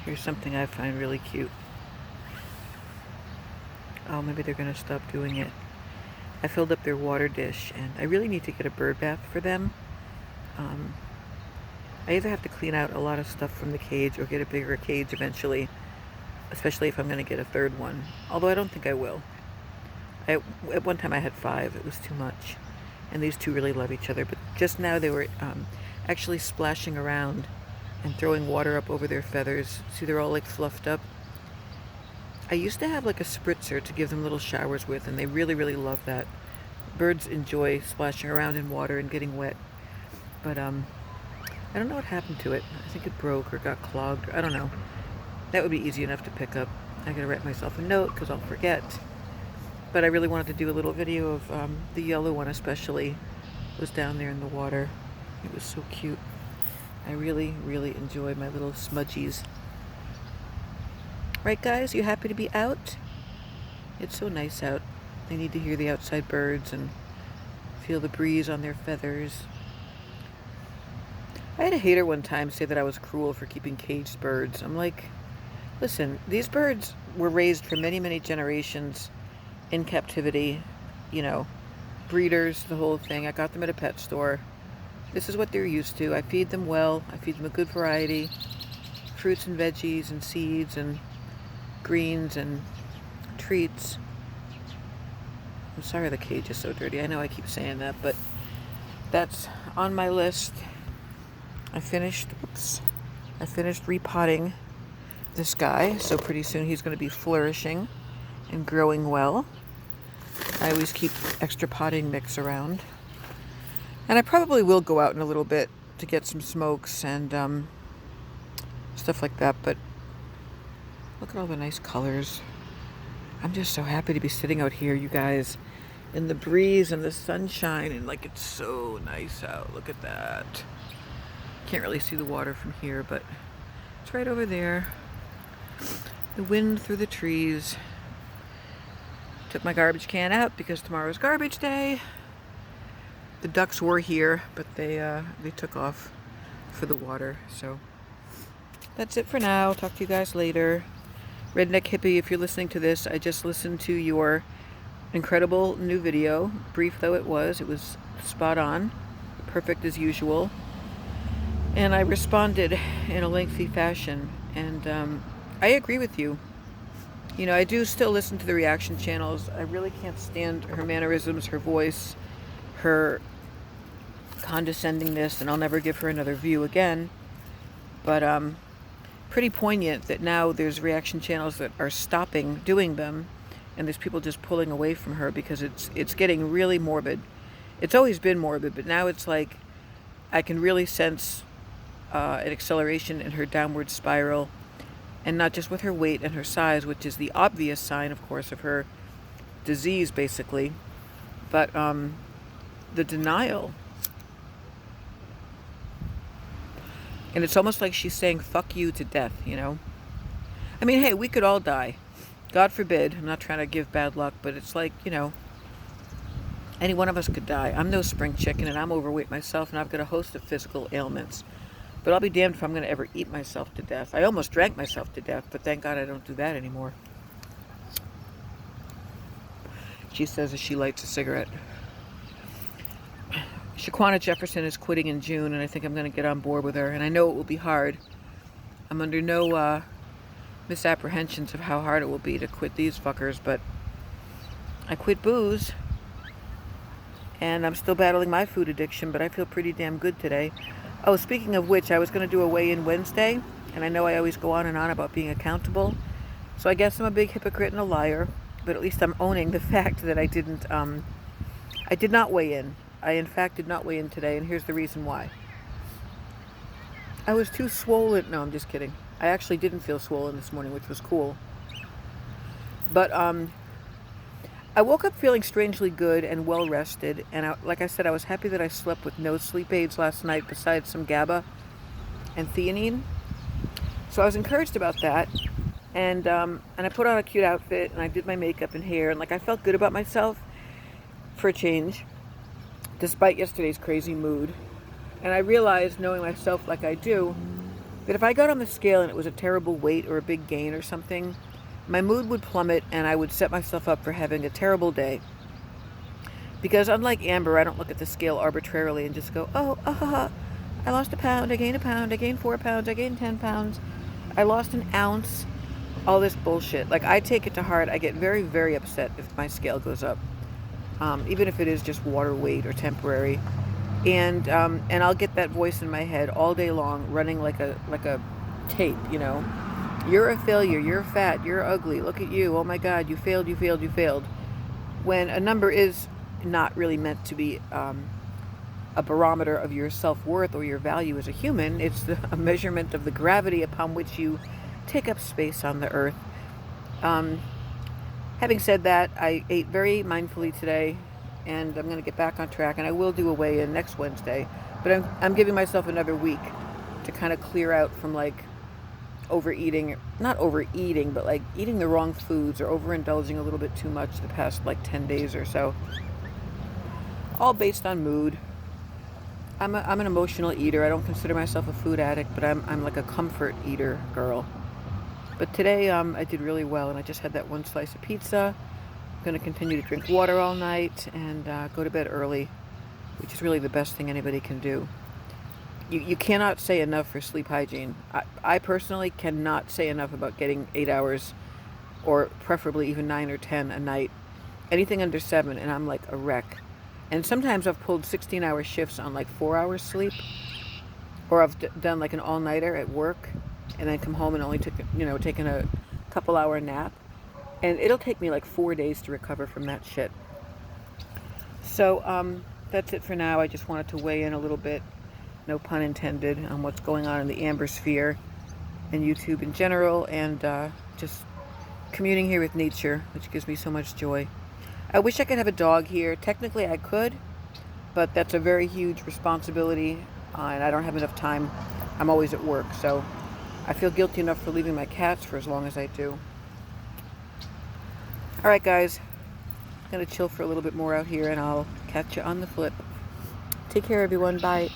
Here's something I find really cute. Oh, maybe they're going to stop doing it. I filled up their water dish, and I really need to get a bird bath for them. I either have to clean out a lot of stuff from the cage or get a bigger cage eventually, especially if I'm going to get a third one. Although I don't think I will. At one time I had 5. It was too much. And these two really love each other. But just now they were actually splashing around and throwing water up over their feathers. See, they're all like fluffed up. I used to have like a spritzer to give them little showers with, and they really, really love that. Birds enjoy splashing around in water and getting wet. But I don't know what happened to it. I think it broke or got clogged. I don't know. That would be easy enough to pick up. I gotta write myself a note because I'll forget. But I really wanted to do a little video of the yellow one especially. It was down there in the water. It was so cute. I really, really enjoy my little smudgies. Right, guys? You happy to be out? It's so nice out. They need to hear the outside birds and feel the breeze on their feathers. I had a hater one time say that I was cruel for keeping caged birds. I'm like, listen, these birds were raised for many, many generations in captivity, you know, breeders, the whole thing. I got them at a pet store. This is what they're used to. I feed them well. I feed them a good variety, fruits and veggies and seeds and greens and treats. I'm sorry the cage is so dirty. I know I keep saying that, but that's on my list. I finished repotting this guy, so pretty soon he's going to be flourishing and growing well. I always keep extra potting mix around. And I probably will go out in a little bit to get some smokes and stuff like that, but look at all the nice colors. I'm just so happy to be sitting out here, you guys, in the breeze and the sunshine, and like it's so nice out. Look at that. Can't really see the water from here, but it's right over there. The wind through the trees. Took my garbage can out because tomorrow's garbage day. The ducks were here, but they took off for the water. So that's it for now. Talk to you guys later. Redneck Hippie, if you're listening to this, I just listened to your incredible new video. Brief though it was spot on, perfect as usual. And I responded in a lengthy fashion. And I agree with you. You know, I do still listen to the reaction channels. I really can't stand her mannerisms, her voice, her condescendingness, and I'll never give her another view again. But pretty poignant that now there's reaction channels that are stopping doing them, and there's people just pulling away from her because it's getting really morbid. It's always been morbid, but now it's like I can really sense an acceleration in her downward spiral, and not just with her weight and her size, which is the obvious sign, of course, of her disease, basically, but the denial. And it's almost like she's saying, fuck you to death, you know? I mean, hey, we could all die. God forbid. I'm not trying to give bad luck, but it's like, you know, any one of us could die. I'm no spring chicken, and I'm overweight myself, and I've got a host of physical ailments. But I'll be damned if I'm going to ever eat myself to death. I almost drank myself to death, but thank God I don't do that anymore. She says as she lights a cigarette. Shaquana Jefferson is quitting in June, and I think I'm going to get on board with her. And I know it will be hard. I'm under no misapprehensions of how hard it will be to quit these fuckers, but I quit booze. And I'm still battling my food addiction, but I feel pretty damn good today. Oh, speaking of which, I was going to do a weigh-in Wednesday, and I know I always go on and on about being accountable. So I guess I'm a big hypocrite and a liar, but at least I'm owning the fact that I did not weigh in. I, in fact, did not weigh in today, and here's the reason why. I was too swollen. No, I'm just kidding. I actually didn't feel swollen this morning, which was cool. But I woke up feeling strangely good and well-rested, and like I said, I was happy that I slept with no sleep aids last night besides some GABA and theanine. So I was encouraged about that, and I put on a cute outfit, and I did my makeup and hair, and like I felt good about myself for a change, despite yesterday's crazy mood. And I realized, knowing myself like I do, But if I got on the scale and it was a terrible weight or a big gain or something, my mood would plummet and I would set myself up for having a terrible day. Because unlike Amber, I don't look at the scale arbitrarily and just go, oh, I lost a pound, I gained a pound, I gained 4 pounds, I gained 10 pounds, I lost an ounce, all this bullshit. Like, I take it to heart. I get very, very upset if my scale goes up, even if it is just water weight or temporary. And I'll get that voice in my head all day long, running like a tape, you know. You're a failure, you're fat, you're ugly, look at you, oh my God, you failed, you failed, you failed. When a number is not really meant to be a barometer of your self-worth or your value as a human. It's a measurement of the gravity upon which you take up space on the earth. Having said that, I ate very mindfully today, and I'm going to get back on track, and I will do a weigh-in next Wednesday, but I'm giving myself another week to kind of clear out from like overeating, not overeating, but like eating the wrong foods or overindulging a little bit too much the past like 10 days or so. All based on mood. I'm an emotional eater. I don't consider myself a food addict, but I'm like a comfort eater girl. But today I did really well, and I just had that one slice of pizza. I'm going to continue to drink water all night and go to bed early, which is really the best thing anybody can do. You cannot say enough for sleep hygiene. I personally cannot say enough about getting 8 hours, or preferably even 9 or 10 a night. Anything under 7 and I'm like a wreck. And sometimes I've pulled 16-hour shifts on like 4 hours sleep, or I've done like an all-nighter at work and then come home and only taken a couple-hour nap. And it'll take me like 4 days to recover from that shit. So that's it for now. I just wanted to weigh in a little bit, no pun intended, on what's going on in the Amber sphere and YouTube in general, and just communing here with nature, which gives me so much joy. I wish I could have a dog here. Technically I could, but that's a very huge responsibility, and I don't have enough time. I'm always at work, so I feel guilty enough for leaving my cats for as long as I do. Alright guys, I'm going to chill for a little bit more out here, and I'll catch you on the flip. Take care everyone, bye.